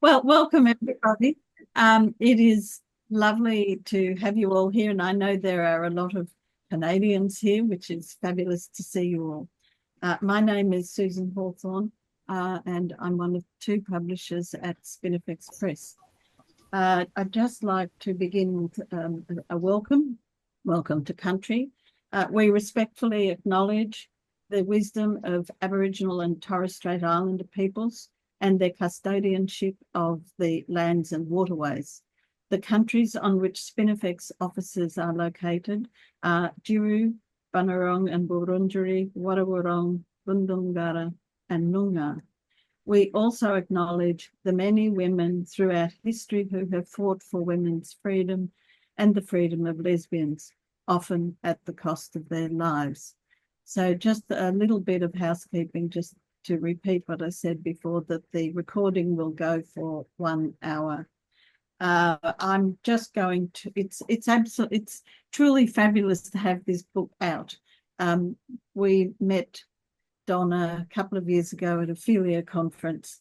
Well, welcome everybody. It is lovely to have you all here, and I know there are a lot of Canadians here, which is fabulous to see you all. My name is Susan Hawthorne, and I'm one of two publishers at Spinifex Press. I'd just like to begin with a welcome to country. We respectfully acknowledge the wisdom of Aboriginal and Torres Strait Islander peoples and their custodianship of the lands and waterways. The countries on which Spinifex offices are located are Diru, Bunurong and Wurundjeri, Wadawurrung, Bundungara and Noongar. We also acknowledge the many women throughout history who have fought for women's freedom and the freedom of lesbians, often at the cost of their lives. So just a little bit of housekeeping, just to repeat what I said before, that the recording will go for 1 hour. I'm just going to, it's truly fabulous to have this book out. We met Donna a couple of years ago at a Philia conference,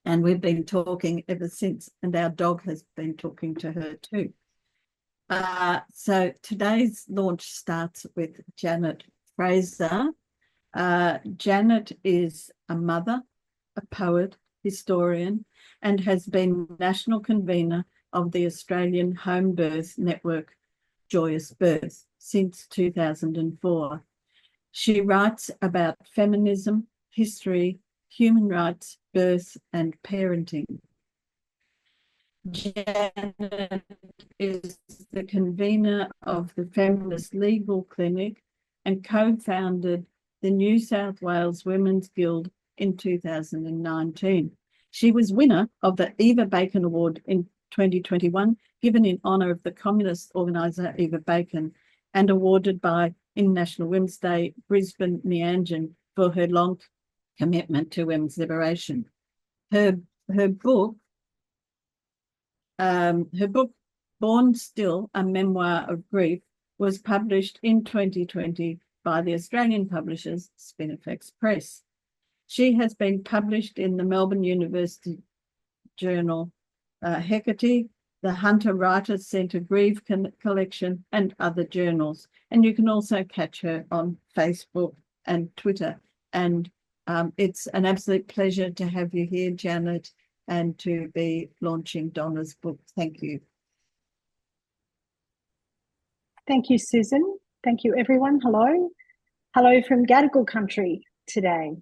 and we've been talking ever since, and our dog has been talking to her too. So today's launch starts with Janet Fraser. Janet is a mother, a poet, historian, and has been national convener of the Australian Home Birth Network, Joyous Birth, since 2004. She writes about feminism, history, human rights, birth, and parenting. Janet is the convener of the Feminist Legal Clinic and co-founded the New South Wales Women's Guild in 2019. She was winner of the Eva Bacon Award in 2021, given in honour of the communist organiser Eva Bacon, and awarded by International Women's Day Brisbane Meanjin for her long commitment to women's liberation. Her book, Born Still, a Memoir of Grief, was published in 2020 by the Australian publishers Spinifex Press. She has been published in the Melbourne University Journal, Hecate, the Hunter Writers Centre Grieve Collection, and other journals. And you can also catch her on Facebook and Twitter. And it's an absolute pleasure to have you here, Janet, and to be launching Donna's book. Thank you. Thank you, Susan. Thank you, everyone. Hello. Hello from Gadigal country today.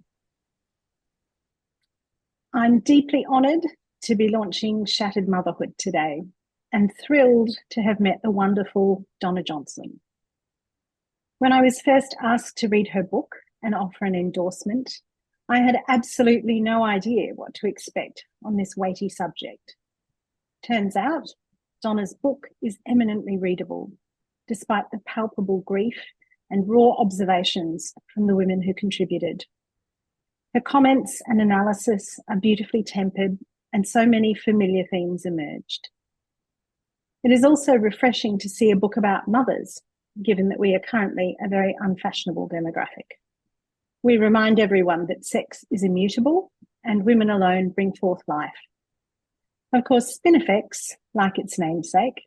I'm deeply honoured to be launching Shattered Motherhood today and thrilled to have met the wonderful Donna Johnson. When I was first asked to read her book and offer an endorsement, I had absolutely no idea what to expect on this weighty subject. Turns out, Donna's book is eminently readable, despite the palpable grief and raw observations from the women who contributed. Her comments and analysis are beautifully tempered, and so many familiar themes emerged. It is also refreshing to see a book about mothers, given that we are currently a very unfashionable demographic. We remind everyone that sex is immutable and women alone bring forth life. Of course, Spinifex, like its namesake,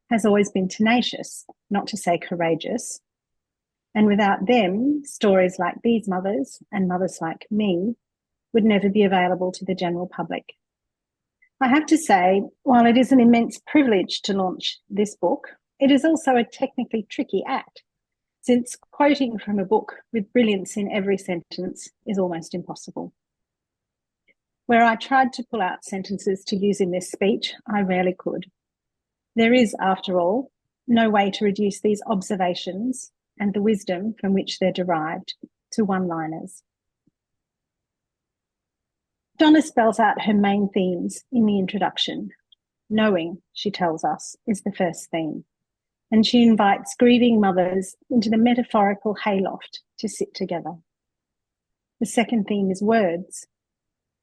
has always been tenacious, not to say courageous. And without them, stories like these mothers and mothers like me would never be available to the general public. I have to say, while it is an immense privilege to launch this book, it is also a technically tricky act, since quoting from a book with brilliance in every sentence is almost impossible. Where I tried to pull out sentences to use in this speech, I rarely could. There is, after all, no way to reduce these observations and the wisdom from which they're derived to one-liners. Donna spells out her main themes in the introduction. Knowing, she tells us, is the first theme, and she invites grieving mothers into the metaphorical hayloft to sit together. The second theme is words,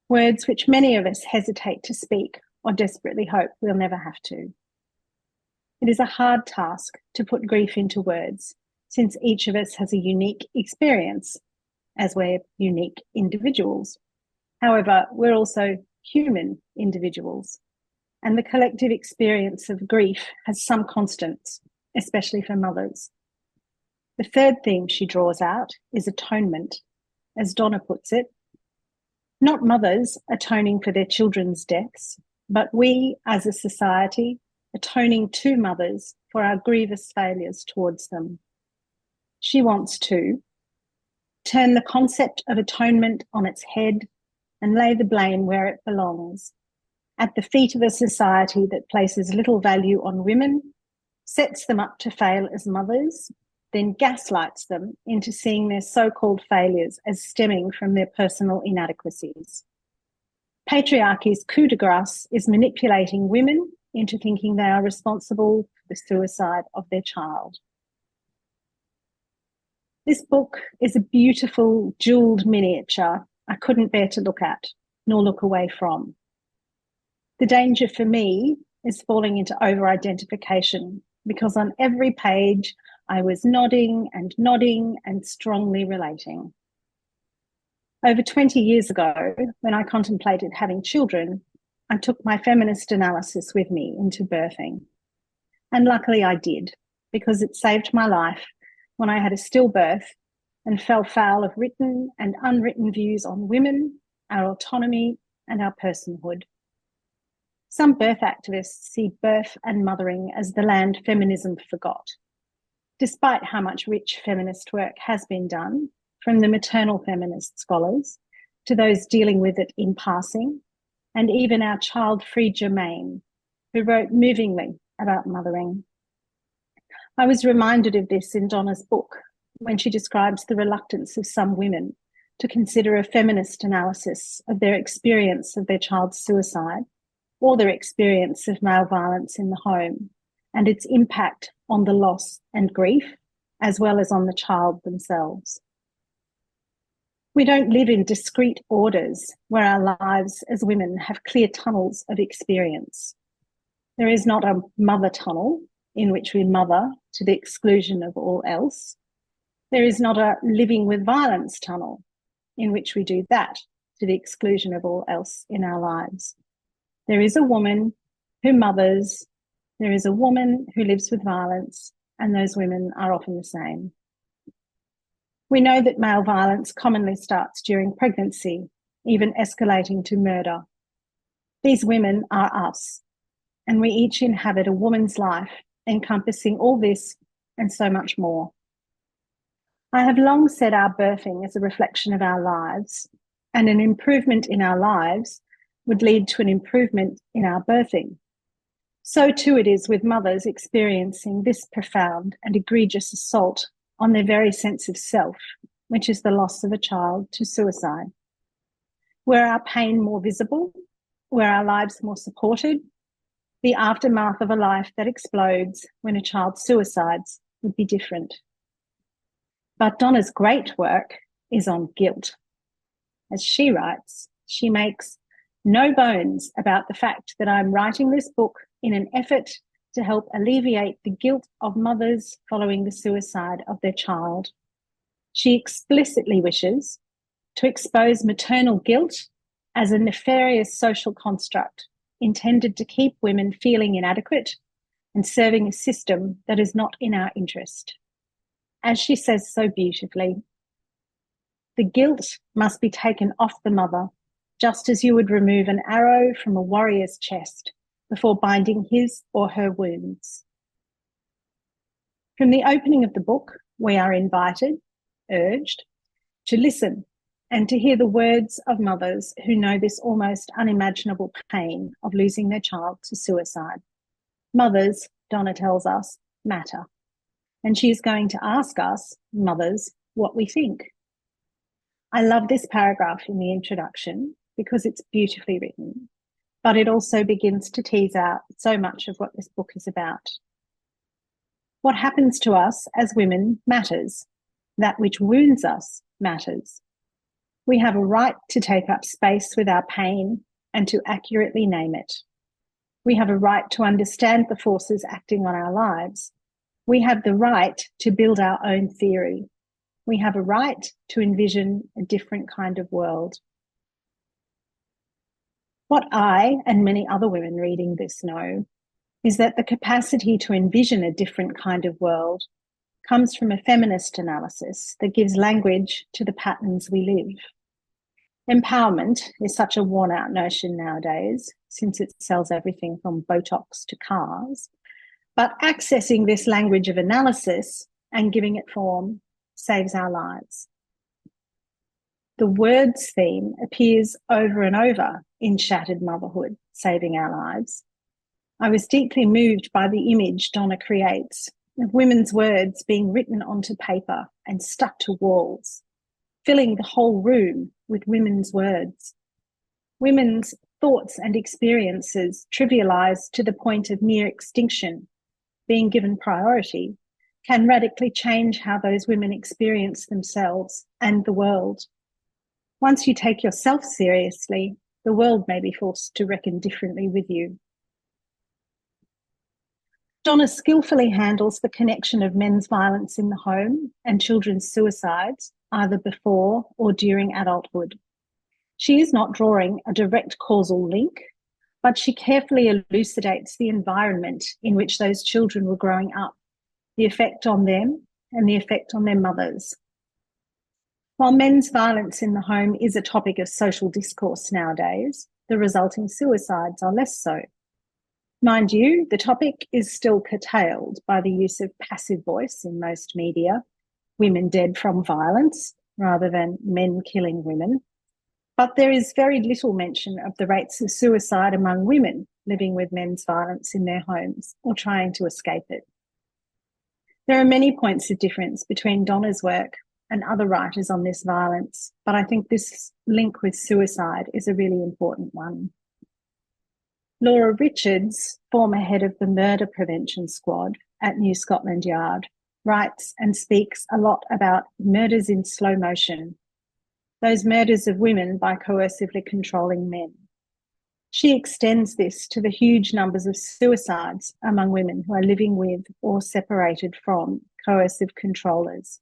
words which many of us hesitate to speak or desperately hope we'll never have to. It is a hard task to put grief into words, since each of us has a unique experience, as we're unique individuals. However, we're also human individuals, and the collective experience of grief has some constants, especially for mothers. The third theme she draws out is atonement, as Donna puts it. Not mothers atoning for their children's deaths, but we as a society atoning to mothers for our grievous failures towards them. She wants to turn the concept of atonement on its head and lay the blame where it belongs, at the feet of a society that places little value on women, sets them up to fail as mothers, then gaslights them into seeing their so-called failures as stemming from their personal inadequacies. Patriarchy's coup de grace is manipulating women into thinking they are responsible for the suicide of their child. This book is a beautiful, jewelled miniature I couldn't bear to look at, nor look away from. The danger for me is falling into over-identification, because on every page I was nodding and strongly relating. Over 20 years ago, when I contemplated having children, I took my feminist analysis with me into birthing. And luckily I did, because it saved my life when I had a stillbirth and fell foul of written and unwritten views on women, our autonomy, and our personhood. Some birth activists see birth and mothering as the land feminism forgot, despite how much rich feminist work has been done, from the maternal feminist scholars to those dealing with it in passing, and even our child-free Germaine, who wrote movingly about mothering. I was reminded of this in Donna's book when she describes the reluctance of some women to consider a feminist analysis of their experience of their child's suicide or their experience of male violence in the home and its impact on the loss and grief, as well as on the child themselves. We don't live in discrete orders where our lives as women have clear tunnels of experience. There is not a mother tunnel in which we mother to the exclusion of all else. There is not a living with violence tunnel in which we do that to the exclusion of all else in our lives. There is a woman who mothers, there is a woman who lives with violence, and those women are often the same. We know that male violence commonly starts during pregnancy, even escalating to murder. These women are us, and we each inhabit a woman's life encompassing all this and so much more. I have long said our birthing is a reflection of our lives, and an improvement in our lives would lead to an improvement in our birthing. So too it is with mothers experiencing this profound and egregious assault on their very sense of self, which is the loss of a child to suicide. Were our pain more visible? Were our lives more supported? The aftermath of a life that explodes when a child suicides would be different. But Donna's great work is on guilt. As she writes, she makes no bones about the fact that I'm writing this book in an effort to help alleviate the guilt of mothers following the suicide of their child. She explicitly wishes to expose maternal guilt as a nefarious social construct intended to keep women feeling inadequate and serving a system that is not in our interest. As she says so beautifully, the guilt must be taken off the mother, just as you would remove an arrow from a warrior's chest before binding his or her wounds. From the opening of the book, we are invited, urged, to listen and to hear the words of mothers who know this almost unimaginable pain of losing their child to suicide. Mothers, Donna tells us, matter. And she is going to ask us, mothers, what we think. I love this paragraph in the introduction because it's beautifully written, but it also begins to tease out so much of what this book is about. What happens to us as women matters. That which wounds us matters. We have a right to take up space with our pain and to accurately name it. We have a right to understand the forces acting on our lives. We have the right to build our own theory. We have a right to envision a different kind of world. What I and many other women reading this know is that the capacity to envision a different kind of world comes from a feminist analysis that gives language to the patterns we live. Empowerment is such a worn-out notion nowadays, since it sells everything from Botox to cars. But accessing this language of analysis and giving it form saves our lives. The words theme appears over and over in Shattered Motherhood, Saving Our Lives. I was deeply moved by the image Donna creates of women's words being written onto paper and stuck to walls, filling the whole room with women's words. Women's thoughts and experiences trivialized to the point of near extinction, being given priority, can radically change how those women experience themselves and the world. Once you take yourself seriously, the world may be forced to reckon differently with you. Donna skillfully handles the connection of men's violence in the home and children's suicides, either before or during adulthood. She is not drawing a direct causal link, but she carefully elucidates the environment in which those children were growing up, the effect on them and the effect on their mothers. While men's violence in the home is a topic of social discourse nowadays, the resulting suicides are less so. Mind you, the topic is still curtailed by the use of passive voice in most media, women dead from violence, rather than men killing women. But there is very little mention of the rates of suicide among women living with men's violence in their homes or trying to escape it. There are many points of difference between Donna's work and other writers on this violence, but I think this link with suicide is a really important one. Laura Richards, former head of the Murder Prevention Squad at New Scotland Yard, writes and speaks a lot about murders in slow motion, those murders of women by coercively controlling men. She extends this to the huge numbers of suicides among women who are living with or separated from coercive controllers,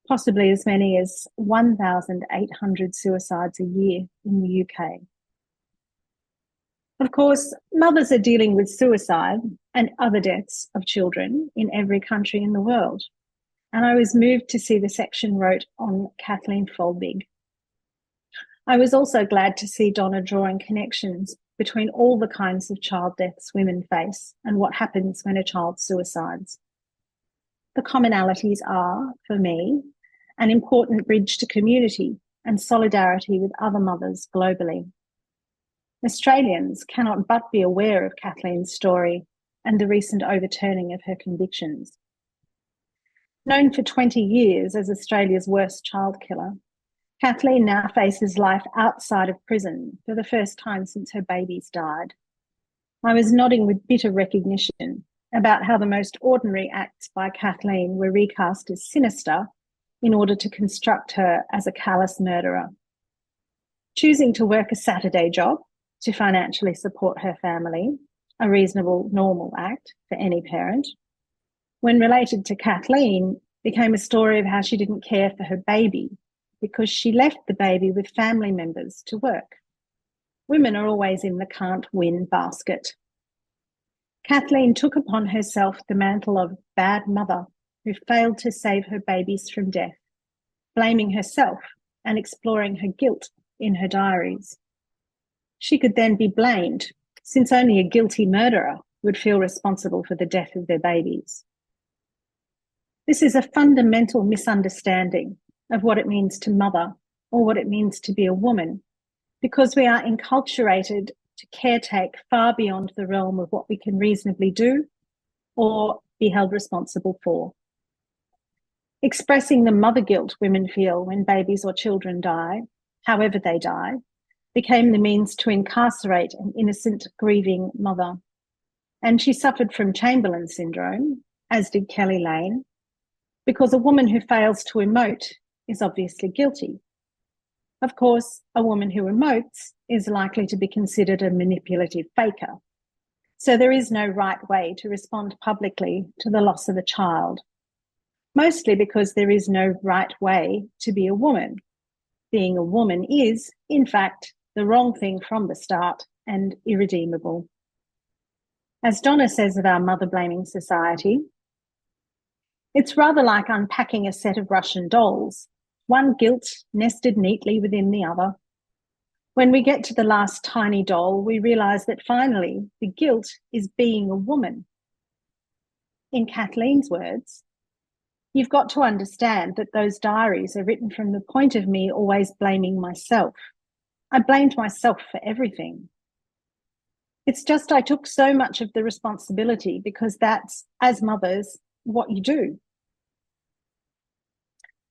possibly as many as 1,800 suicides a year in the UK. Of course, mothers are dealing with suicide and other deaths of children in every country in the world. And I was moved to see the section wrote on Kathleen Folbig. I was also glad to see Donna drawing connections between all the kinds of child deaths women face and what happens when a child suicides. The commonalities are, for me, an important bridge to community and solidarity with other mothers globally. Australians cannot but be aware of Kathleen's story and the recent overturning of her convictions. Known for 20 years as Australia's worst child killer, Kathleen now faces life outside of prison for the first time since her babies died. I was nodding with bitter recognition about how the most ordinary acts by Kathleen were recast as sinister in order to construct her as a callous murderer. Choosing to work a Saturday job to financially support her family, a reasonable, normal act for any parent, when related to Kathleen, became a story of how she didn't care for her baby because she left the baby with family members to work. Women are always in the can't win basket. Kathleen took upon herself the mantle of bad mother who failed to save her babies from death, blaming herself and exploring her guilt in her diaries. She could then be blamed, since only a guilty murderer would feel responsible for the death of their babies. This is a fundamental misunderstanding of what it means to mother or what it means to be a woman, because we are enculturated to caretake far beyond the realm of what we can reasonably do or be held responsible for. Expressing the mother guilt women feel when babies or children die, however they die, became the means to incarcerate an innocent, grieving mother. And she suffered from Chamberlain syndrome, as did Kelly Lane, because a woman who fails to emote is obviously guilty. Of course, a woman who emotes is likely to be considered a manipulative faker. So there is no right way to respond publicly to the loss of a child, mostly because there is no right way to be a woman. Being a woman is, in fact, the wrong thing from the start and irredeemable. As Donna says of our mother-blaming society, it's rather like unpacking a set of Russian dolls, one guilt nested neatly within the other. When we get to the last tiny doll, we realise that finally the guilt is being a woman. In Kathleen's words, you've got to understand that those diaries are written from the point of me always blaming myself. I blamed myself for everything. It's just I took so much of the responsibility because that's, as mothers, what you do.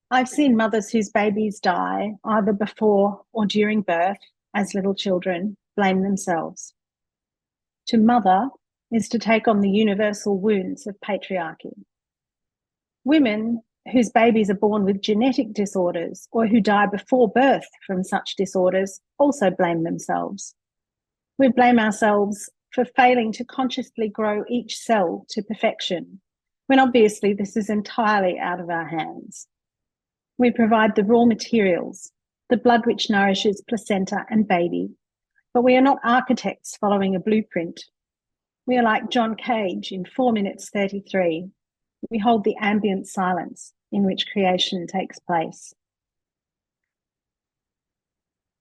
I've seen mothers whose babies die either before or during birth as little children blame themselves. To mother is to take on the universal wounds of patriarchy. Women whose babies are born with genetic disorders or who die before birth from such disorders also blame themselves. We blame ourselves for failing to consciously grow each cell to perfection, when obviously this is entirely out of our hands. We provide the raw materials, the blood which nourishes placenta and baby, but we are not architects following a blueprint. We are like John Cage in 4 minutes 33. We hold the ambient silence in which creation takes place.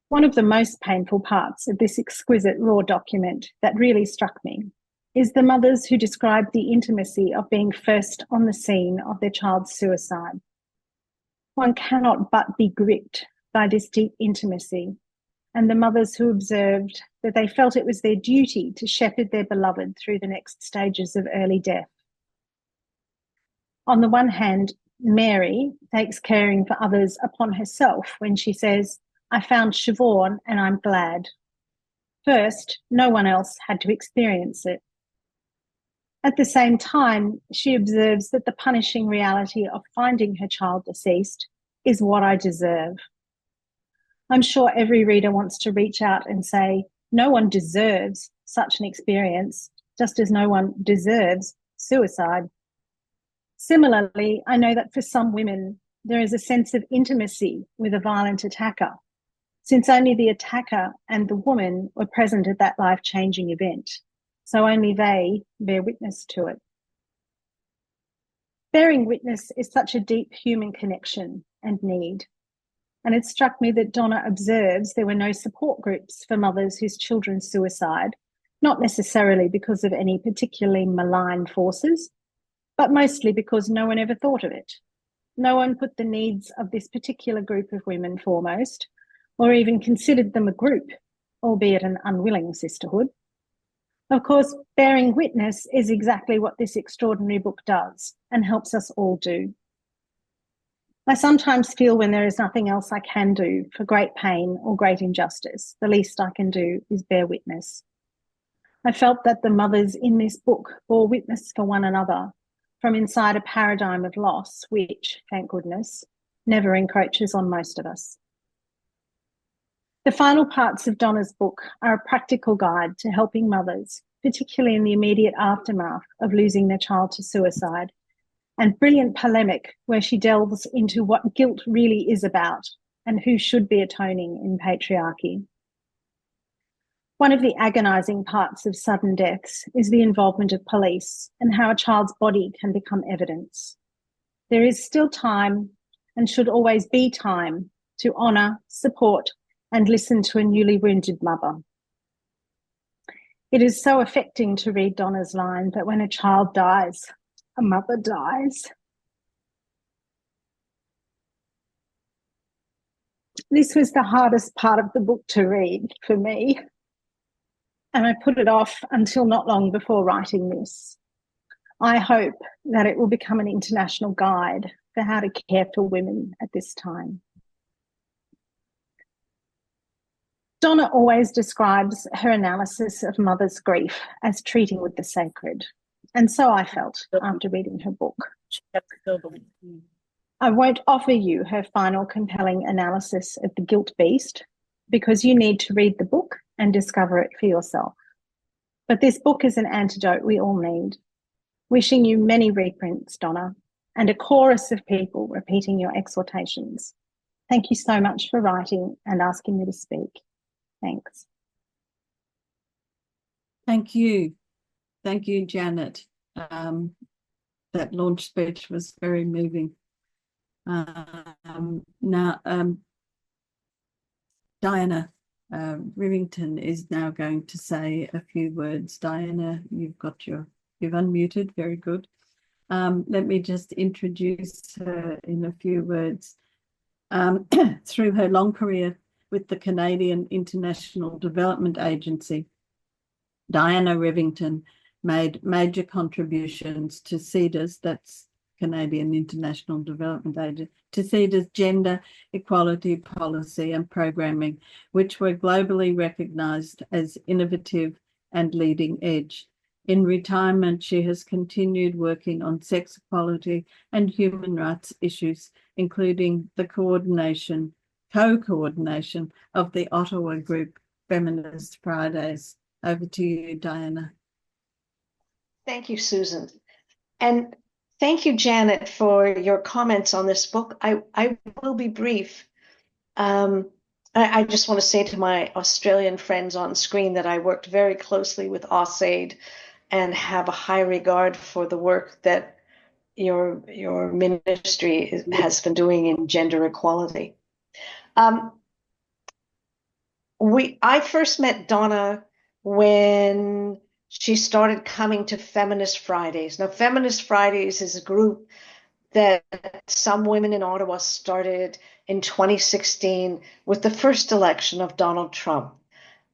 One of the most painful parts of this exquisite raw document that really struck me is the mothers who describe the intimacy of being first on the scene of their child's suicide. One cannot but be gripped by this deep intimacy, and the mothers who observed that they felt it was their duty to shepherd their beloved through the next stages of early death. On the one hand, Mary takes caring for others upon herself when she says, I found Siobhan and I'm glad. First, no one else had to experience it. At the same time, she observes that the punishing reality of finding her child deceased is what I deserve. I'm sure every reader wants to reach out and say, no one deserves such an experience, just as no one deserves suicide. Similarly, I know that for some women, there is a sense of intimacy with a violent attacker, since only the attacker and the woman were present at that life-changing event. So only they bear witness to it. Bearing witness is such a deep human connection and need. And it struck me that Donna observes there were no support groups for mothers whose children suicide, not necessarily because of any particularly malign forces, but mostly because no one ever thought of it. No one put the needs of this particular group of women foremost, or even considered them a group, albeit an unwilling sisterhood. Of course, bearing witness is exactly what this extraordinary book does and helps us all do. I sometimes feel when there is nothing else I can do for great pain or great injustice, the least I can do is bear witness. I felt that the mothers in this book bore witness for one another from inside a paradigm of loss, which, thank goodness, never encroaches on most of us. The final parts of Donna's book are a practical guide to helping mothers, particularly in the immediate aftermath of losing their child to suicide, and brilliant polemic where she delves into what guilt really is about and who should be atoning in patriarchy. One of the agonising parts of sudden deaths is the involvement of police and how a child's body can become evidence. There is still time, and should always be time, to honour, support, and listen to a newly wounded mother. It is so affecting to read Donna's line that when a child dies, a mother dies. This was the hardest part of the book to read for me, and I put it off until not long before writing this. I hope that it will become an international guide for how to care for women at this time. Donna always describes her analysis of mother's grief as treating with the sacred, and so I felt after reading her book. I won't offer you her final compelling analysis of the guilt beast because you need to read the book and discover it for yourself. But this book is an antidote we all need. Wishing you many reprints, Donna, and a chorus of people repeating your exhortations. Thank you so much for writing and asking me to speak. Thanks. Thank you. Thank you, Janet. That launch speech was very moving. Now, Diana Rivington is now going to say a few words. Diana, you've unmuted. Very good. Let me just introduce her in a few words. Through her long career with the Canadian International Development Agency, Diana Rivington made major contributions to CEDA's, that's Canadian International Development Agency, to CEDA's gender equality policy and programming, which were globally recognised as innovative and leading edge. In retirement, she has continued working on sex equality and human rights issues, including the co-coordination of the Ottawa group Feminist Fridays. Over to you, Diana. Thank you, Susan. And thank you, Janet, for your comments on this book. I will be brief. I just want to say to my Australian friends on screen that I worked very closely with AusAid and have a high regard for the work that your ministry has been doing in gender equality. I first met Donna when she started coming to Feminist Fridays. Now, Feminist Fridays is a group that some women in Ottawa started in 2016 with the first election of Donald Trump.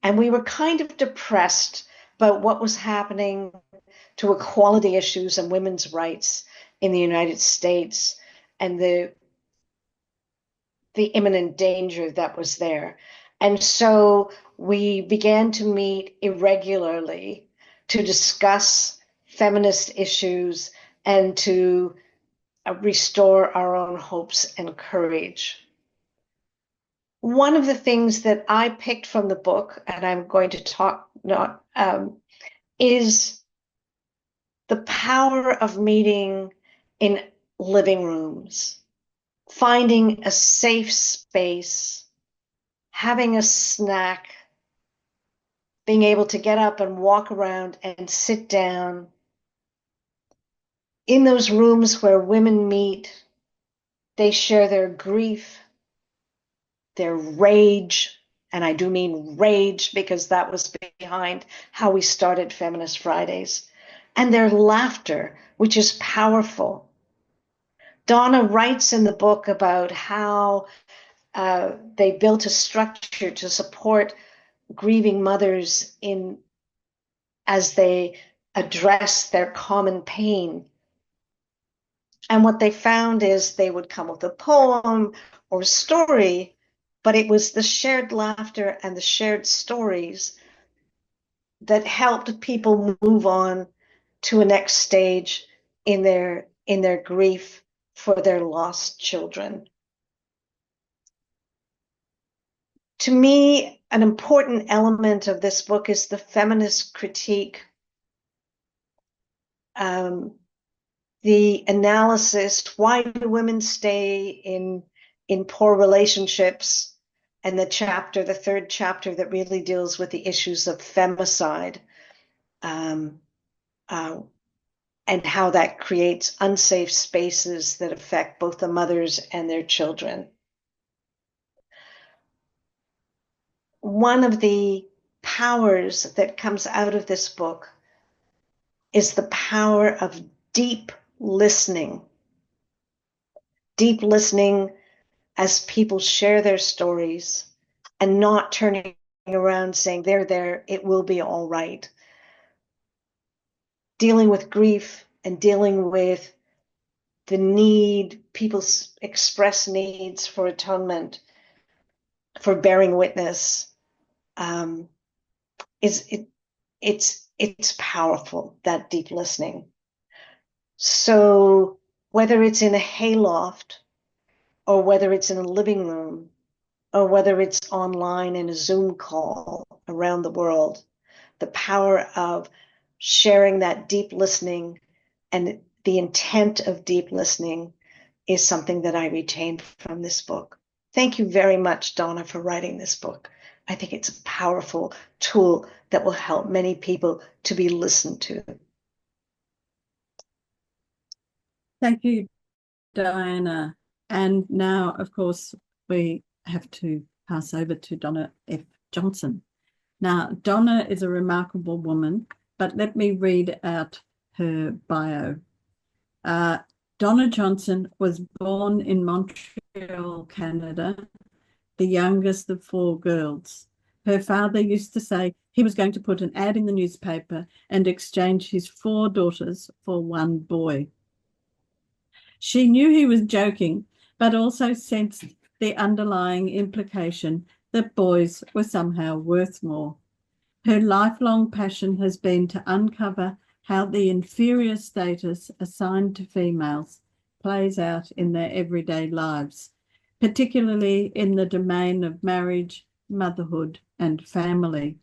And we were kind of depressed about what was happening to equality issues and women's rights in the United States and the imminent danger that was there. And so we began to meet irregularly to discuss feminist issues and to restore our own hopes and courage. One of the things that I picked from the book, and I'm going to talk is the power of meeting in living rooms, finding a safe space, having a snack, being able to get up and walk around and sit down in those rooms where women meet. They share their grief, their rage, and I do mean rage because that was behind how we started Feminist Fridays, and their laughter, which is powerful. Donna writes in the book about how they built a structure to support grieving mothers as they address their common pain. And what they found is they would come with a poem or a story, but it was the shared laughter and the shared stories that helped people move on to a next stage in their grief for their lost children. To me, an important element of this book is the feminist critique, the analysis, why do women stay in poor relationships, and the third chapter that really deals with the issues of femicide, and how that creates unsafe spaces that affect both the mothers and their children. One of the powers that comes out of this book is the power of deep listening as people share their stories and not turning around saying, there, it will be all right. Dealing with grief and dealing with the need, people express needs for atonement, for bearing witness. It's powerful, that deep listening. So whether it's in a hayloft, or whether it's in a living room, or whether it's online in a Zoom call around the world, the power of sharing that deep listening and the intent of deep listening is something that I retained from this book. Thank you very much, Donna, for writing this book. I think it's a powerful tool that will help many people to be listened to. Thank you, Diana. And now, of course, we have to pass over to Donna F Johnson. Now, Donna is a remarkable woman, but let me read out her bio. Donna Johnson was born in Montreal, Canada, the youngest of 4 girls. Her father used to say he was going to put an ad in the newspaper and exchange his 4 daughters for 1 boy. She knew he was joking, but also sensed the underlying implication that boys were somehow worth more. Her lifelong passion has been to uncover how the inferior status assigned to females plays out in their everyday lives, particularly in the domain of marriage, motherhood, and family.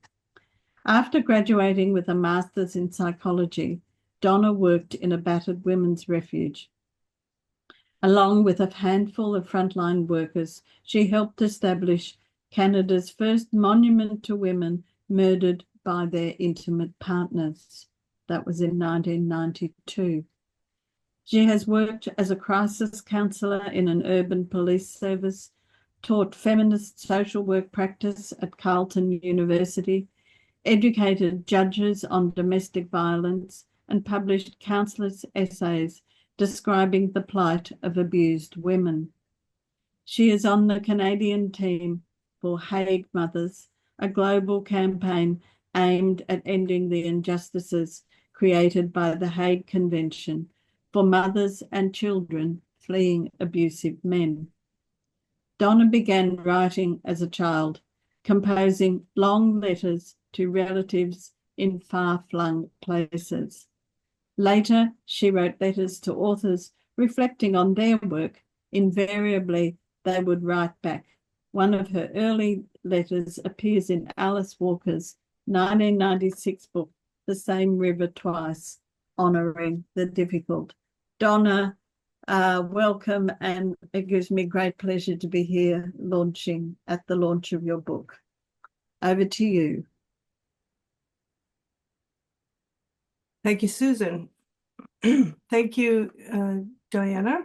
After graduating with a master's in psychology, Donna worked in a battered women's refuge. Along with a handful of frontline workers, she helped establish Canada's first monument to women murdered by their intimate partners. That was in 1992. She has worked as a crisis counsellor in an urban police service, taught feminist social work practice at Carleton University, educated judges on domestic violence, and published countless essays describing the plight of abused women. She is on the Canadian team for Hague Mothers, a global campaign aimed at ending the injustices created by the Hague Convention for mothers and children fleeing abusive men. Donna began writing as a child, composing long letters to relatives in far-flung places. Later, she wrote letters to authors reflecting on their work. Invariably, they would write back. One of her early letters appears in Alice Walker's 1996 book, The Same River Twice, honouring the difficult. Donna, welcome, and it gives me great pleasure to be here at the launch of your book. Over to you. Thank you, Susan. Thank you, Diana.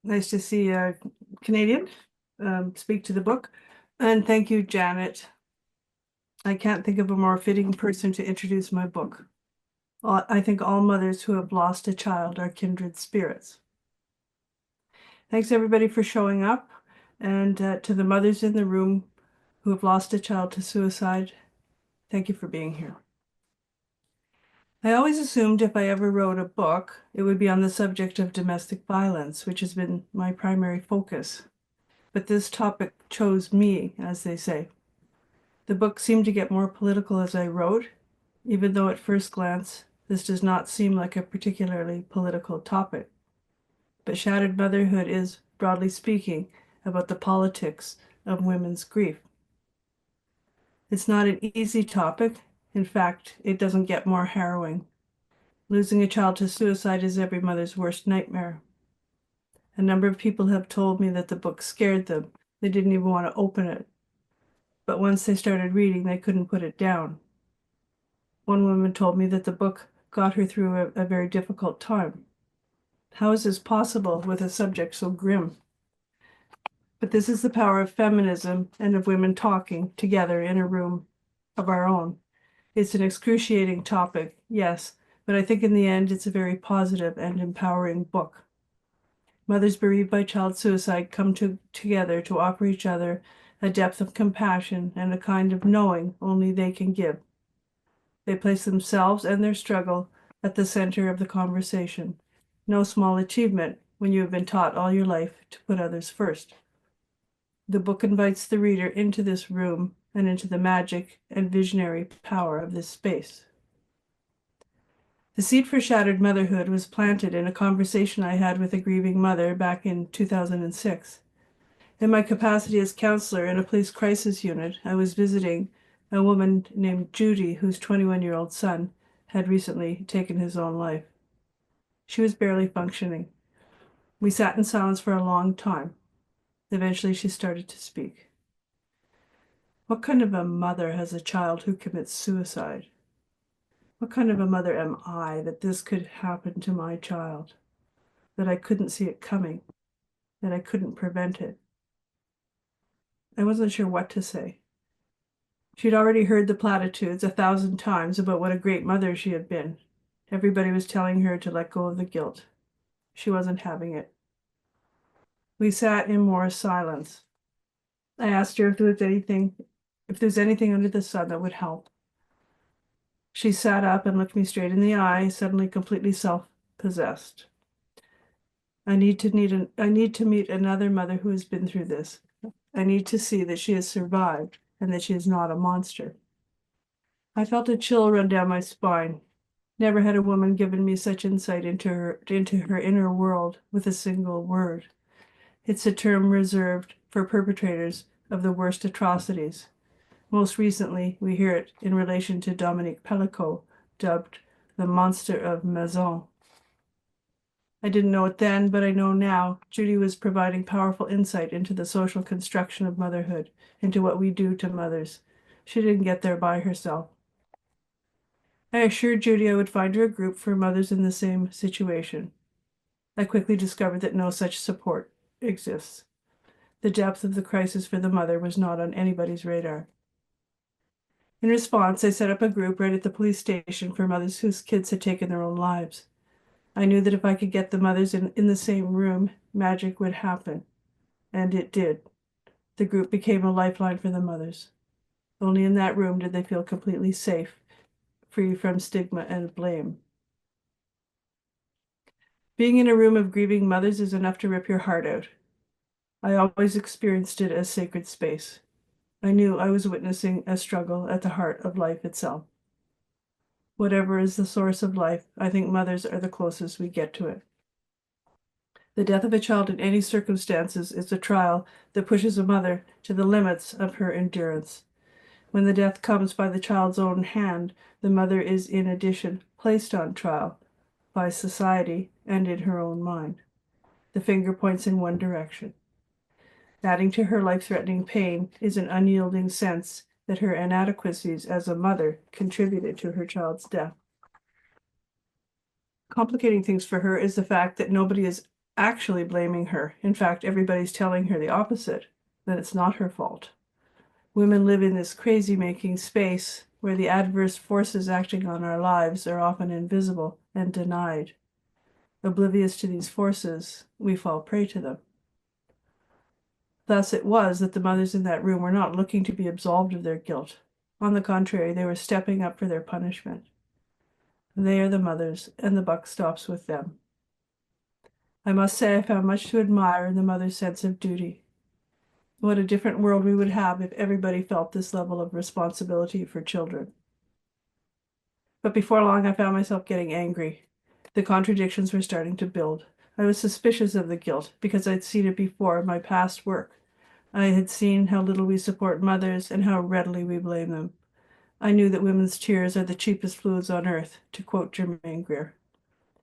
Nice to see a Canadian speak to the book. And thank you, Janet. I can't think of a more fitting person to introduce my book. I think all mothers who have lost a child are kindred spirits. Thanks, everybody, for showing up. And to the mothers in the room who have lost a child to suicide, thank you for being here. I always assumed if I ever wrote a book, it would be on the subject of domestic violence, which has been my primary focus. But this topic chose me, as they say. The book seemed to get more political as I wrote, even though at first glance, this does not seem like a particularly political topic. But Shattered Motherhood is, broadly speaking, about the politics of women's grief. It's not an easy topic. In fact, it doesn't get more harrowing. Losing a child to suicide is every mother's worst nightmare. A number of people have told me that the book scared them. They didn't even want to open it. But once they started reading, they couldn't put it down. One woman told me that the book got her through a very difficult time. How is this possible with a subject so grim? But this is the power of feminism and of women talking together in a room of our own. It's an excruciating topic, yes, but I think in the end it's a very positive and empowering book. Mothers bereaved by child suicide come together to offer each other a depth of compassion and a kind of knowing only they can give. They place themselves and their struggle at the center of the conversation. No small achievement when you have been taught all your life to put others first. The book invites the reader into this room and into the magic and visionary power of this space. The seed for Shattered Motherhood was planted in a conversation I had with a grieving mother back in 2006. In my capacity as counselor in a police crisis unit, I was visiting a woman named Judy, whose 21-year-old son had recently taken his own life. She was barely functioning. We sat in silence for a long time. Eventually, she started to speak. What kind of a mother has a child who commits suicide? What kind of a mother am I that this could happen to my child? That I couldn't see it coming? That I couldn't prevent it? I wasn't sure what to say. She'd already heard the platitudes 1,000 times about what a great mother she had been. Everybody was telling her to let go of the guilt. She wasn't having it. We sat in more silence. I asked her if there's anything under the sun that would help. She sat up and looked me straight in the eye, suddenly completely self-possessed. I need to meet another mother who has been through this. I need to see that she has survived and that she is not a monster. I felt a chill run down my spine. Never had a woman given me such insight into her inner world with a single word. It's a term reserved for perpetrators of the worst atrocities. Most recently, we hear it in relation to Dominique Pellicot, dubbed the Monster of Maison. I didn't know it then, but I know now. Judy was providing powerful insight into the social construction of motherhood, into what we do to mothers. She didn't get there by herself. I assured Judy I would find her a group for mothers in the same situation. I quickly discovered that no such support exists. The depth of the crisis for the mother was not on anybody's radar. In response, I set up a group right at the police station for mothers whose kids had taken their own lives. I knew that if I could get the mothers in the same room, magic would happen. And it did. The group became a lifeline for the mothers. Only in that room did they feel completely safe, free from stigma and blame. Being in a room of grieving mothers is enough to rip your heart out. I always experienced it as sacred space. I knew I was witnessing a struggle at the heart of life itself. Whatever is the source of life, I think mothers are the closest we get to it. The death of a child in any circumstances is a trial that pushes a mother to the limits of her endurance. When the death comes by the child's own hand, the mother is in addition placed on trial by society and in her own mind. The finger points in one direction. Adding to her life-threatening pain is an unyielding sense that her inadequacies as a mother contributed to her child's death. Complicating things for her is the fact that nobody is actually blaming her. In fact, everybody's telling her the opposite, that it's not her fault. Women live in this crazy-making space where the adverse forces acting on our lives are often invisible and denied. Oblivious to these forces, we fall prey to them. Thus it was that the mothers in that room were not looking to be absolved of their guilt. On the contrary, they were stepping up for their punishment. They are the mothers, and the buck stops with them. I must say I found much to admire in the mother's sense of duty. What a different world we would have if everybody felt this level of responsibility for children. But before long, I found myself getting angry. The contradictions were starting to build. I was suspicious of the guilt because I'd seen it before in my past work. I had seen how little we support mothers and how readily we blame them. I knew that women's tears are the cheapest fluids on earth, to quote Germaine Greer.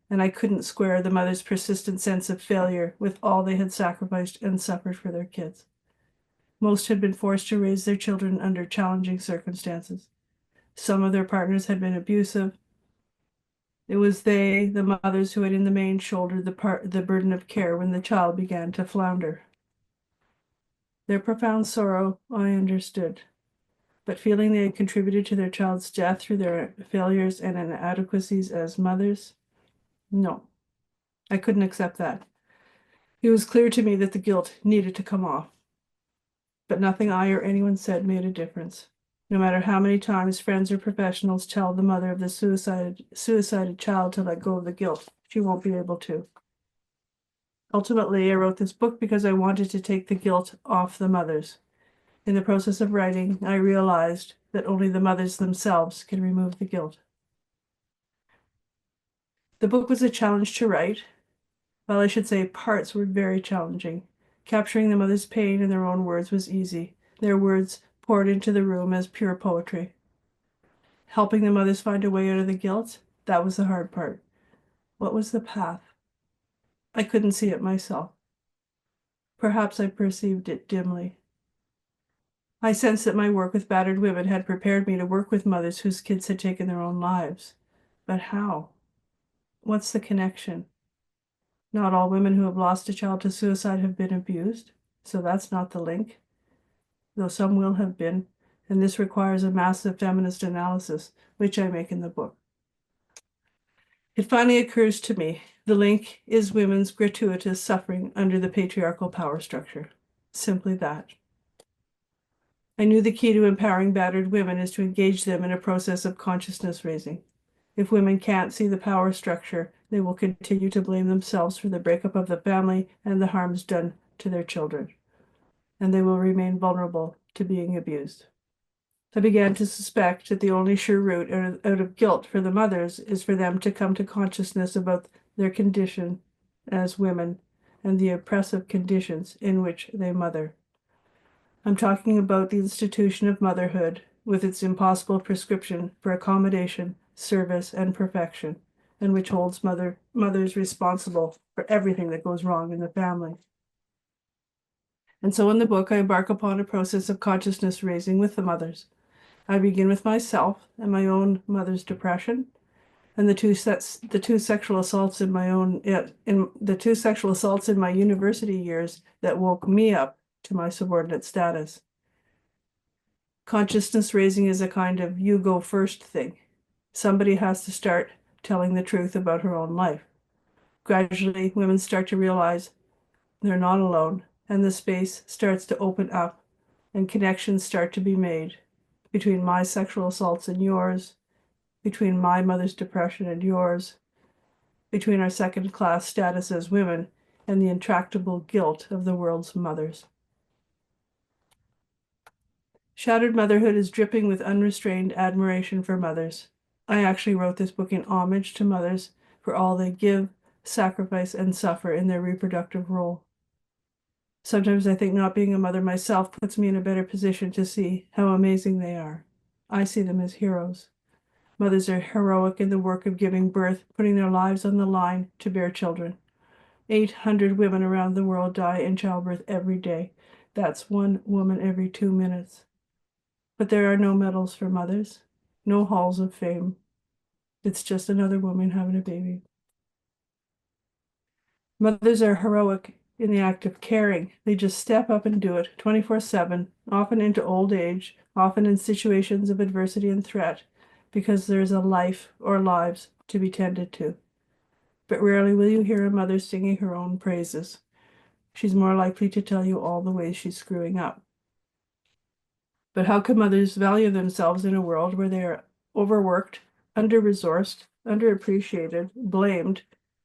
And I couldn't square the mother's persistent sense of failure with all they had sacrificed and suffered for their kids. Most had been forced to raise their children under challenging circumstances. Some of their partners had been abusive. It was they, the mothers, who had in the main shouldered the burden of care when the child began to flounder. Their profound sorrow I understood, but feeling they had contributed to their child's death through their failures and inadequacies as mothers, no, I couldn't accept that. It was clear to me that the guilt needed to come off, but nothing I or anyone said made a difference. No matter how many times friends or professionals tell the mother of the suicided child to let go of the guilt, she won't be able to. Ultimately, I wrote this book because I wanted to take the guilt off the mothers. In the process of writing, I realized that only the mothers themselves can remove the guilt. The book was a challenge to write. Well, I should say parts were very challenging. Capturing the mother's pain in their own words was easy. Their words poured into the room as pure poetry. Helping the mothers find a way out of the guilt, that was the hard part. What was the path? I couldn't see it myself. Perhaps I perceived it dimly. I sensed that my work with battered women had prepared me to work with mothers whose kids had taken their own lives. But how? What's the connection? Not all women who have lost a child to suicide have been abused, so that's not the link, though some will have been, and this requires a massive feminist analysis, which I make in the book. It finally occurs to me the link is women's gratuitous suffering under the patriarchal power structure. Simply that. I knew the key to empowering battered women is to engage them in a process of consciousness raising. If women can't see the power structure, they will continue to blame themselves for the breakup of the family and the harms done to their children, and they will remain vulnerable to being abused. I began to suspect that the only sure route out of guilt for the mothers is for them to come to consciousness about their condition as women and the oppressive conditions in which they mother. I'm talking about the institution of motherhood with its impossible prescription for accommodation, service, and perfection, and which holds mothers responsible for everything that goes wrong in the family. And so in the book, I embark upon a process of consciousness raising with the mothers. I begin with myself and my own mother's depression, and the two sexual assaults in my university years that woke me up to my subordinate status. Consciousness raising is a kind of you go first thing. Somebody has to start telling the truth about her own life. Gradually, women start to realize they're not alone, and the space starts to open up, and connections start to be made between my sexual assaults and yours, between my mother's depression and yours, between our second-class status as women and the intractable guilt of the world's mothers. Shattered Motherhood is dripping with unrestrained admiration for mothers. I actually wrote this book in homage to mothers for all they give, sacrifice, and suffer in their reproductive role. Sometimes I think not being a mother myself puts me in a better position to see how amazing they are. I see them as heroes. Mothers are heroic in the work of giving birth, putting their lives on the line to bear children. 800 women around the world die in childbirth every day. That's one woman every 2 minutes. But there are no medals for mothers, no halls of fame. It's just another woman having a baby. Mothers are heroic in the act of caring. They just step up and do it 24/7, often into old age, often in situations of adversity and threat, because there's a life or lives to be tended to. But rarely will you hear a mother singing her own praises. She's more likely to tell you all the ways she's screwing up. But how can mothers value themselves in a world where they are overworked, under-resourced, underappreciated, blamed,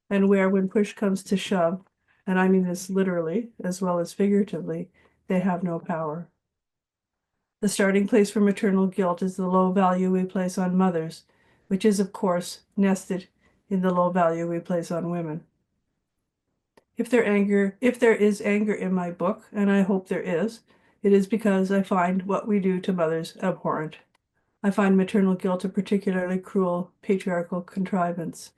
and where, when push comes to shove, and I mean this literally as well as figuratively, they have no power? The starting place for maternal guilt is the low value we place on mothers, which is, of course, nested in the low value we place on women. If there is anger in my book, and I hope there is, it is because I find what we do to mothers abhorrent. I find maternal guilt a particularly cruel patriarchal contrivance,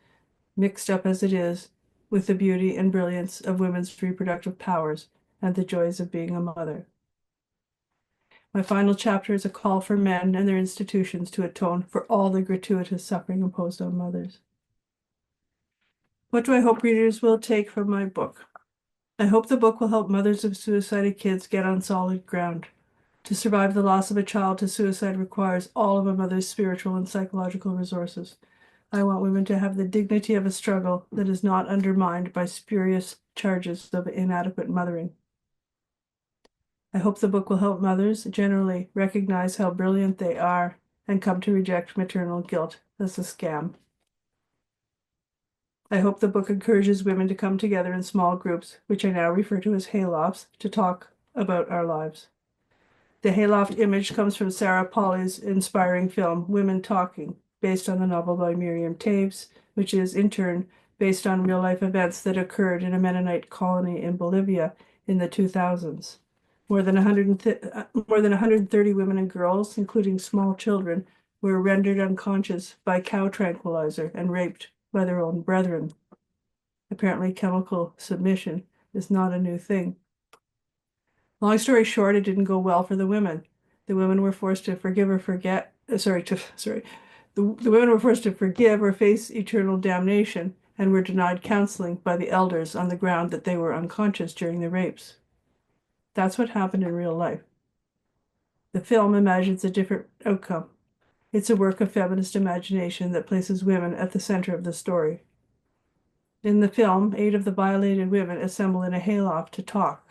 mixed up as it is with the beauty and brilliance of women's reproductive powers and the joys of being a mother. My final chapter is a call for men and their institutions to atone for all the gratuitous suffering imposed on mothers. What do I hope readers will take from my book? I hope the book will help mothers of suicided kids get on solid ground. To survive the loss of a child to suicide requires all of a mother's spiritual and psychological resources. I want women to have the dignity of a struggle that is not undermined by spurious charges of inadequate mothering. I hope the book will help mothers generally recognize how brilliant they are and come to reject maternal guilt as a scam. I hope the book encourages women to come together in small groups, which I now refer to as haylofts, to talk about our lives. The hayloft image comes from Sarah Polley's inspiring film, Women Talking, based on the novel by Miriam Toews, which is, in turn, based on real-life events that occurred in a Mennonite colony in Bolivia in the 2000s. More than 130 women and girls, including small children, were rendered unconscious by cow tranquilizer and raped by their own brethren. Apparently, chemical submission is not a new thing. Long story short, it didn't go well for the women. The women were forced to forgive or forget, the women were forced to forgive or face eternal damnation and were denied counseling by the elders on the ground that they were unconscious during the rapes. That's what happened in real life. The film imagines a different outcome. It's a work of feminist imagination that places women at the center of the story. In the film, 8 of the violated women assemble in a hayloft to talk.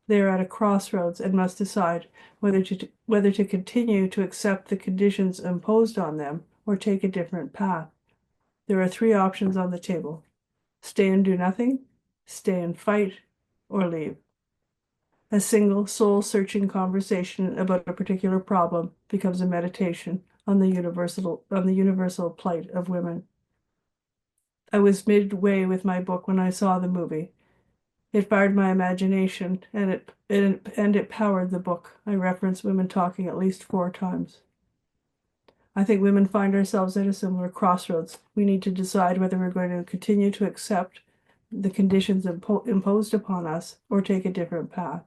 They are at a crossroads and must decide whether to continue to accept the conditions imposed on them or take a different path. There are 3 options on the table: stay and do nothing, stay and fight, or leave. A single soul-searching conversation about a particular problem becomes a meditation on the universal plight of women. I was midway with my book when I saw the movie. It fired my imagination, and it powered the book. I reference women talking at least 4 times. I think women find ourselves at a similar crossroads. We need to decide whether we're going to continue to accept the conditions imposed upon us or take a different path.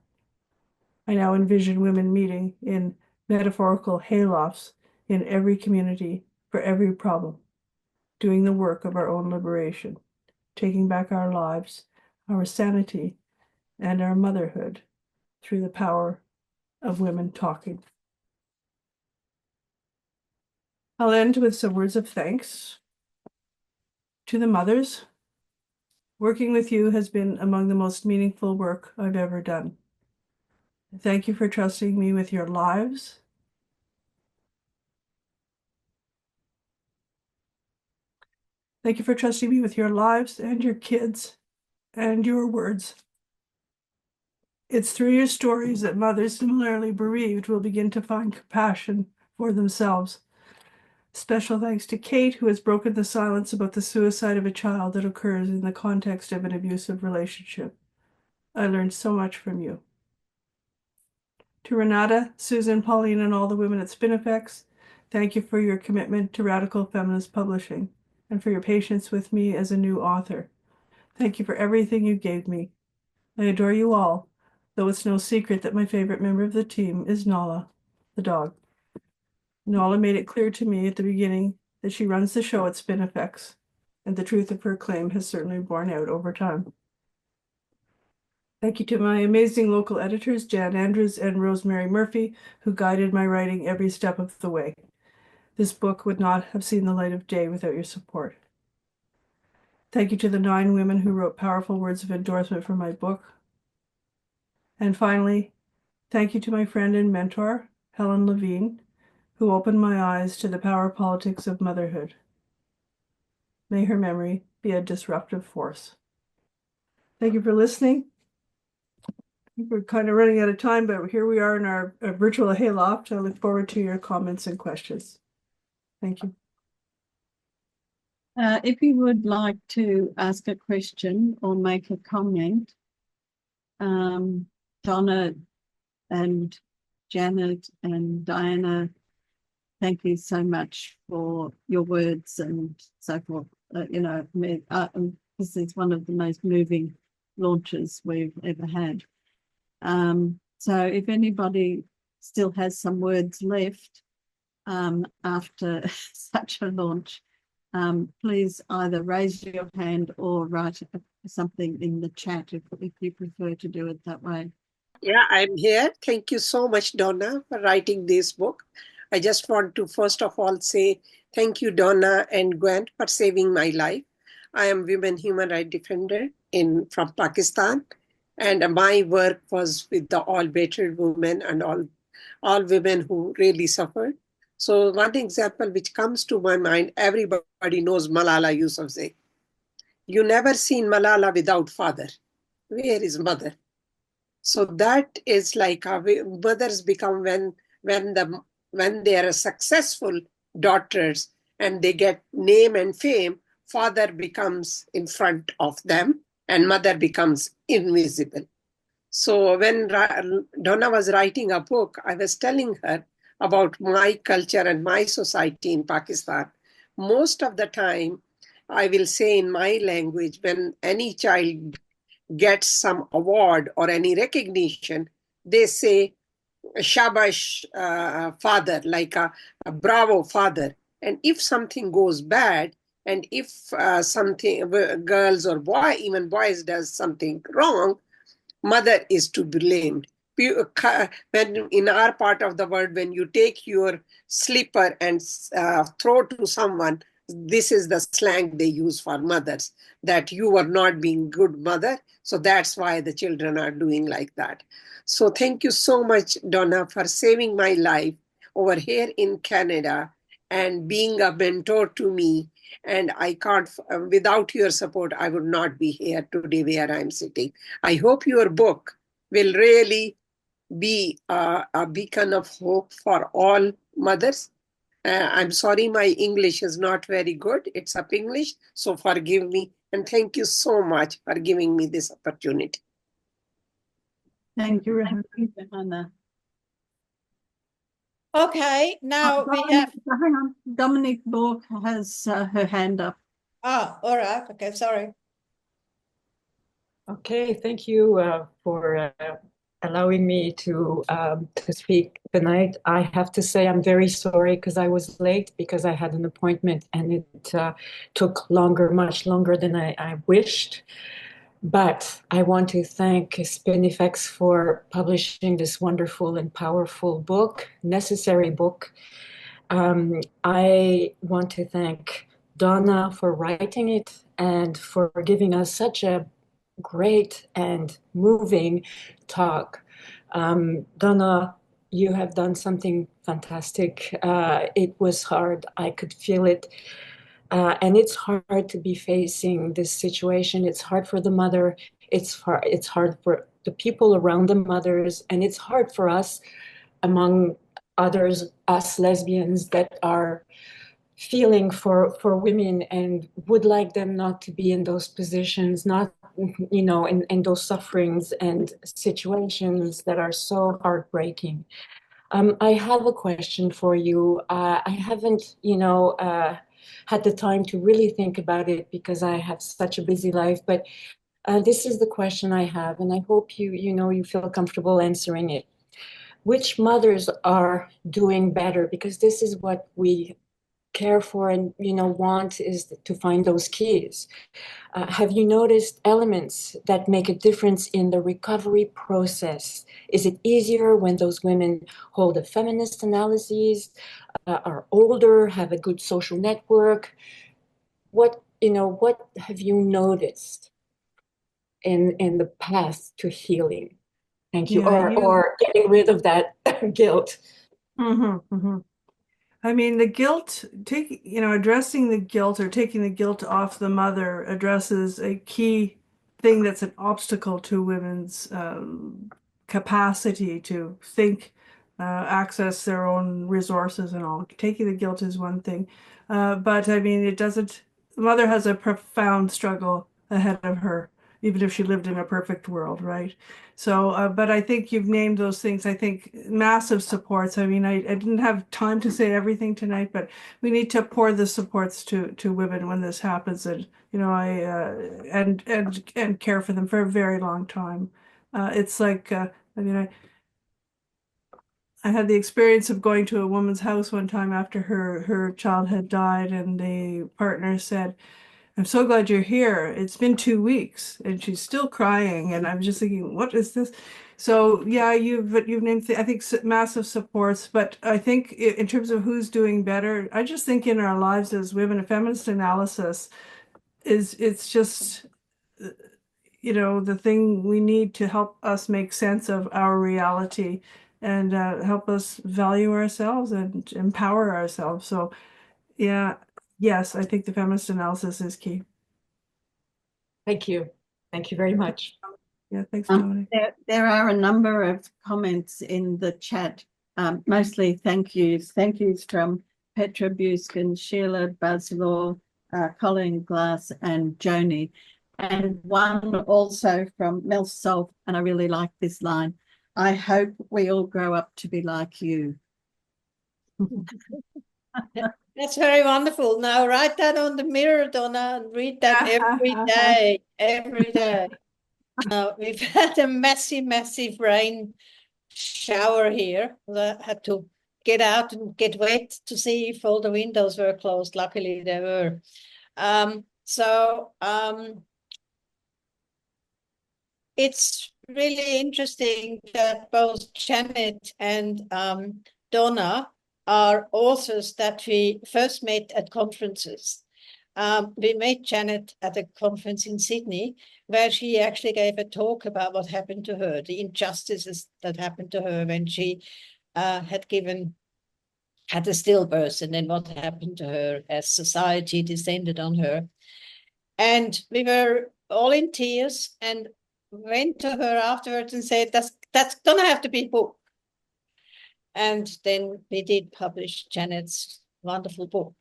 I now envision women meeting in metaphorical haylofts in every community for every problem, doing the work of our own liberation, taking back our lives, our sanity, and our motherhood through the power of women talking. I'll end with some words of thanks to the mothers. Working with you has been among the most meaningful work I've ever done. Thank you for trusting me with your lives. Thank you for trusting me with your lives and your kids and your words. It's through your stories that mothers similarly bereaved will begin to find compassion for themselves. Special thanks to Kate, who has broken the silence about the suicide of a child that occurs in the context of an abusive relationship. I learned so much from you. To Renata, Susan, Pauline, and all the women at Spinifex, thank you for your commitment to radical feminist publishing and for your patience with me as a new author. Thank you for everything you gave me. I adore you all, though it's no secret that my favorite member of the team is Nala, the dog. Nala made it clear to me at the beginning that she runs the show at Spinifex, and the truth of her claim has certainly borne out over time. Thank you to my amazing local editors, Jan Andrews and Rosemary Murphy, who guided my writing every step of the way. This book would not have seen the light of day without your support. Thank you to the 9 women who wrote powerful words of endorsement for my book. And finally, thank you to my friend and mentor, Helen Levine, who opened my eyes to the power politics of motherhood. May her memory be a disruptive force. Thank you for listening. We're kind of running out of time, but here we are in our virtual hayloft. I look forward to your comments and questions. Thank you. If you would like to ask a question or make a comment, Donna and Janet and Diana, thank you so much for your words and so forth. This is one of the most moving launches we've ever had. So if anybody still has some words left after such a launch, please either raise your hand or write something in the chat if you prefer to do it that way. Yeah, I'm here. Thank you so much, Donna, for writing this book. I just want to first of all say thank you, Donna and Gwen, for saving my life. I am women human rights defender from Pakistan, and my work was with the all battered women and all women who really suffered. So one example which comes to my mind, everybody knows Malala Yousafzai. You never seen Malala without father. Where is mother? So that is like how mothers become when they are successful daughters and they get name and fame, father becomes in front of them and mother becomes invisible. So when Donna was writing a book, I was telling her about my culture and my society in Pakistan. Most of the time, I will say in my language, when any child gets some award or any recognition, they say, shabash father, like a bravo father. And if something goes bad, and if something, girls or even boys does something wrong, mother is to be blamed. When in our part of the world, when you take your slipper and throw to someone, this is the slang they use for mothers, that you were not being good mother. So that's why the children are doing like that. So thank you so much, Donna, for saving my life over here in Canada and being a mentor to me. And I can't, without your support, I would not be here today where I'm sitting. I hope your book will really be a beacon of hope for all mothers. I'm sorry, my English is not very good. It's up English, so forgive me. And thank you so much for giving me this opportunity. Thank you, Hannah. Okay, now we have. Hang on, Dominique Bork has her hand up. Ah, all right. Okay, sorry. Okay, thank you for allowing me to speak tonight. I have to say I'm very sorry because I was late because I had an appointment and it took much longer than I wished. But I want to thank Spinifex for publishing this wonderful and powerful book, necessary book. I want to thank Donna for writing it and for giving us such a great and moving talk. Donna, you have done something fantastic. It was hard. I could feel it. And it's hard to be facing this situation. It's hard for the mother. It's hard for the people around the mothers. And it's hard for us, among others, us lesbians that are feeling for women and would like them not to be in those positions, not, in those sufferings and situations that are so heartbreaking. I have a question for you. I haven't, had the time to really think about it because I have such a busy life, but this is the question I have, and I hope you feel comfortable answering it. Which mothers are doing better? Because this is what we care for and want, is to find those keys. Have you noticed elements that make a difference in the recovery process? Is it easier when those women hold a feminist analysis, are older, have a good social network? What have you noticed in the path to healing? Thank you. Yeah, Or getting rid of that guilt. I mean, the guilt, addressing the guilt or taking the guilt off the mother addresses a key thing that's an obstacle to women's capacity to think, access their own resources and all. Taking the guilt is one thing. But I mean, the mother has a profound struggle ahead of her, even if she lived in a perfect world, right? So, but I think you've named those things. I think massive supports. I mean, I didn't have time to say everything tonight, but we need to pour the supports to women when this happens, and and care for them for a very long time. It's like I had the experience of going to a woman's house one time after her child had died, and the partner said, "I'm so glad you're here. It's been 2 weeks," and she's still crying. And I'm just thinking, what is this? So yeah, you've named I think massive supports, but I think in terms of who's doing better, I just think in our lives as women, a feminist analysis it's just the thing we need to help us make sense of our reality and help us value ourselves and empower ourselves. So yeah, yes, I think the feminist analysis is key. Thank you. Thank you very much. Yeah, thanks, Dominic. There are a number of comments in the chat, mostly thank yous. Thank yous from Petra Buskin, Sheila Baslaw, Colleen Glass, and Joni. And one also from Mel Salt, and I really like this line: "I hope we all grow up to be like you." That's very wonderful. Now write that on the mirror, Donna, and read that every day, every day. We've had a massive rain shower here. I had to get out and get wet to see if all the windows were closed. Luckily, they were. It's really interesting that both Janet and Donna are authors that we first met at conferences. We met Janet at a conference in Sydney, where she actually gave a talk about what happened to her, the injustices that happened to her when she had a stillbirth, and then what happened to her as society descended on her. And we were all in tears and went to her afterwards and said, that's going to have to be a book. And then we did publish Janet's wonderful book.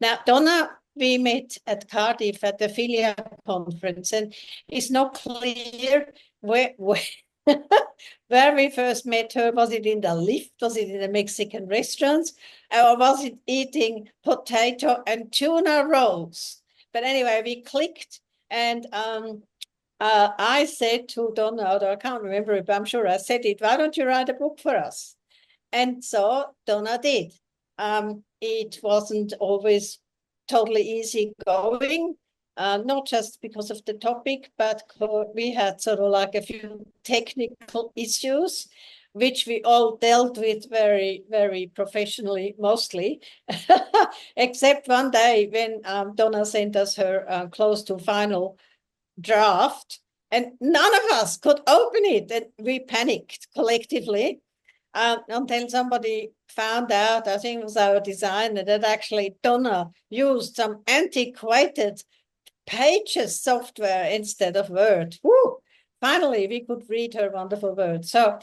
Now, Donna, we met at Cardiff at the Philia conference, and it's not clear where where we first met her. Was it in the lift? Was it in a Mexican restaurant? Or was it eating potato and tuna rolls? But anyway, we clicked, and I said to Donna, although I can't remember it, but I'm sure I said it, why don't you write a book for us? And so Donna did. It wasn't always totally easy going, not just because of the topic, but we had sort of like a few technical issues, which we all dealt with very, very professionally, mostly, except one day when Donna sent us her close to final draft, and none of us could open it, and we panicked collectively. Until somebody found out, I think it was our designer, that actually Donna used some antiquated Pages software instead of Word. Woo! Finally, we could read her wonderful Word. So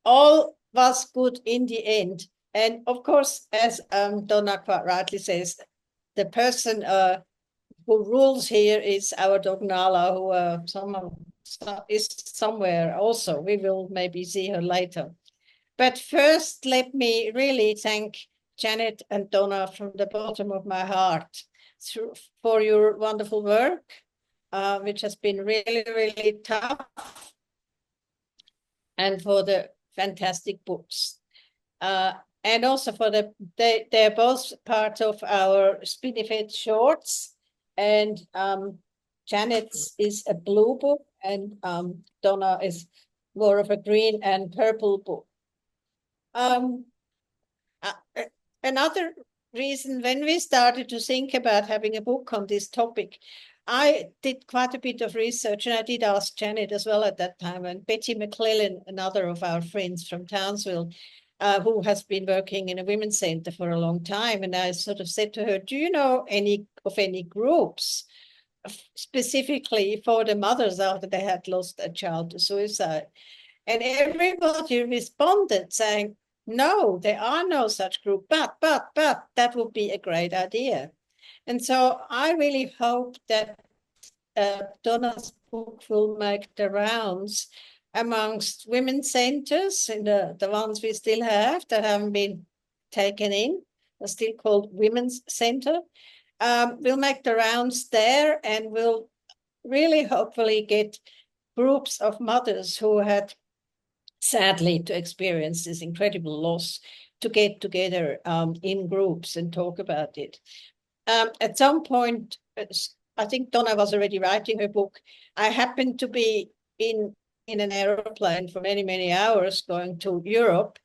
all was good in the end. And of course, as Donna quite rightly says, the person who rules here is our dog Nala, who is somewhere also. We will maybe see her later. But first, let me really thank Janet and Donna from the bottom of my heart for your wonderful work, which has been really, really tough, and for the fantastic books. And also for they're both part of our Spinifex shorts, and Janet's is a blue book, and Donna is more of a green and purple book. Another reason, when we started to think about having a book on this topic, I did quite a bit of research, and I did ask Janet as well at that time, and Betty McClellan, another of our friends from Townsville, who has been working in a women's center for a long time. And I sort of said to her, do you know any groups specifically for the mothers after they had lost a child to suicide? And everybody responded saying, no, there are no such group, but that would be a great idea. And so I really hope that Donna's book will make the rounds amongst women's centers, and the ones we still have that haven't been taken in, are still called Women's Center. We'll make the rounds there, and we'll really hopefully get groups of mothers who had sadly to experience this incredible loss to get together in groups and talk about it. At some point, I think Donna was already writing her book. I happened to be in an aeroplane for many, many hours going to Europe,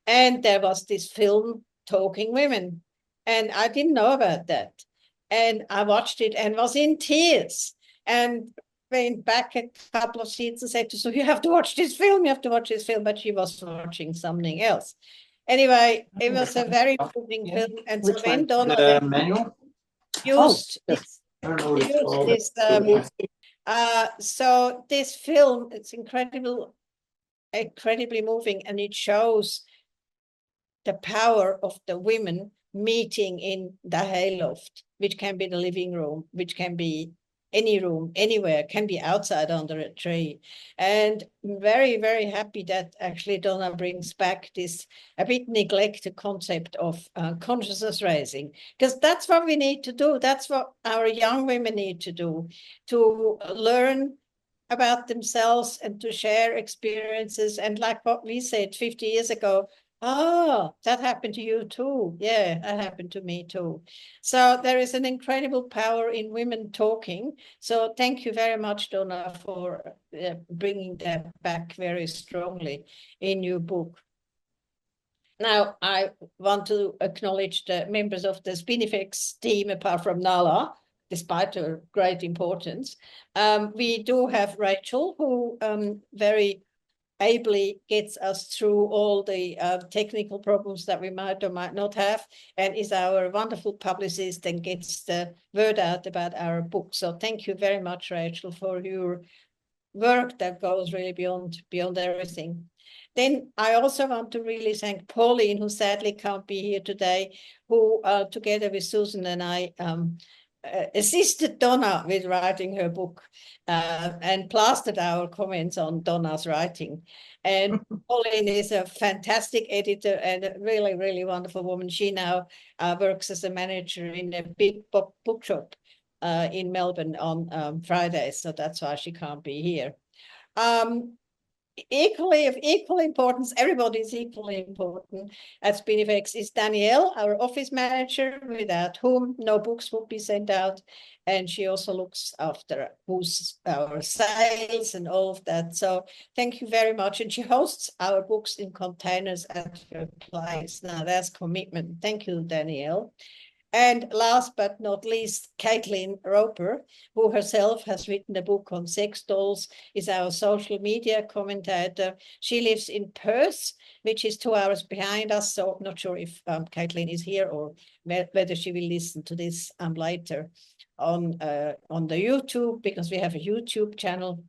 and there was this film, Talking Women, and I didn't know about that. And I watched it and was in tears, and went back a couple of seats and said to, so you have to watch this film, but she was watching something else. Anyway, it was a very moving film. And so when Donna used this, so this film, it's incredibly moving, and it shows the power of the women meeting in the hayloft, which can be the living room, which can be any room, anywhere, can be outside under a tree. And I'm very, very happy that actually Donna brings back this a bit neglected concept of consciousness raising, because that's what we need to do. That's what our young women need to do, to learn about themselves and to share experiences. And like what we said 50 years ago, oh, that happened to you too. Yeah, that happened to me too. So there is an incredible power in women talking. So thank you very much, Donna, for bringing that back very strongly in your book. Now, I want to acknowledge the members of the Spinifex team, apart from Nala, despite her great importance. We do have Rachel, who very ably gets us through all the technical problems that we might or might not have, and is our wonderful publicist and gets the word out about our book. So thank you very much, Rachel, for your work that goes really beyond everything. Then I also want to really thank Pauline, who sadly can't be here today, who together with Susan and I assisted Donna with writing her book and plastered our comments on Donna's writing. And Pauline is a fantastic editor and a really, really wonderful woman. She now works as a manager in a big bookshop in Melbourne on Fridays, so that's why she can't be here. Equally of equal importance, everybody is equally important at Spinifex, is Danielle, our office manager, without whom no books would be sent out. And she also looks after our sales and all of that. So thank you very much. And she hosts our books in containers at her place. Now that's commitment. Thank you, Danielle. And last but not least, Caitlin Roper, who herself has written a book on sex dolls, is our social media commentator. She lives in Perth, which is 2 hours behind us. So I'm not sure if Caitlin is here or whether she will listen to this later on the YouTube, because we have a YouTube channel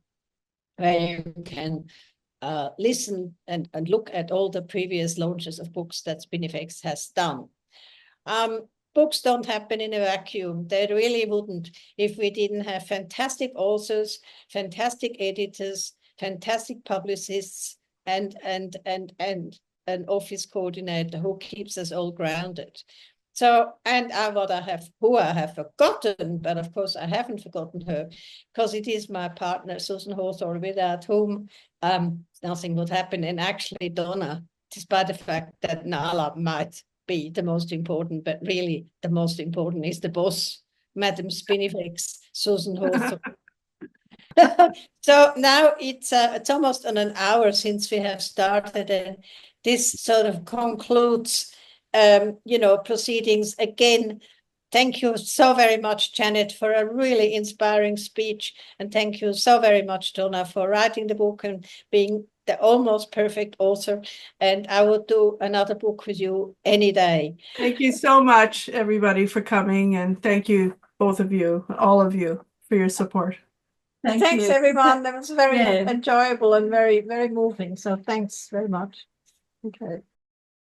where you can listen and look at all the previous launches of books that Spinifex has done. Books don't happen in a vacuum. They really wouldn't if we didn't have fantastic authors, fantastic editors, fantastic publicists, and an office coordinator who keeps us all grounded. So, and who I have forgotten, but of course I haven't forgotten her, because it is my partner, Susan Hawthorne, without whom nothing would happen. And actually Donna, despite the fact that Nala might be the most important, but really the most important is the boss, Madam Spinifex, Susan Hawthorne. So now it's almost on an hour since we have started, and this sort of concludes proceedings. Again, thank you so very much, Janet, for a really inspiring speech, and thank you so very much, Donna, for writing the book and being the almost perfect author. And I will do another book with you any day. Thank you so much, everybody, for coming, and thank you, both of you, all of you, for your support. Thanks, everyone. That was very enjoyable and very, very moving. So thanks very much. Okay.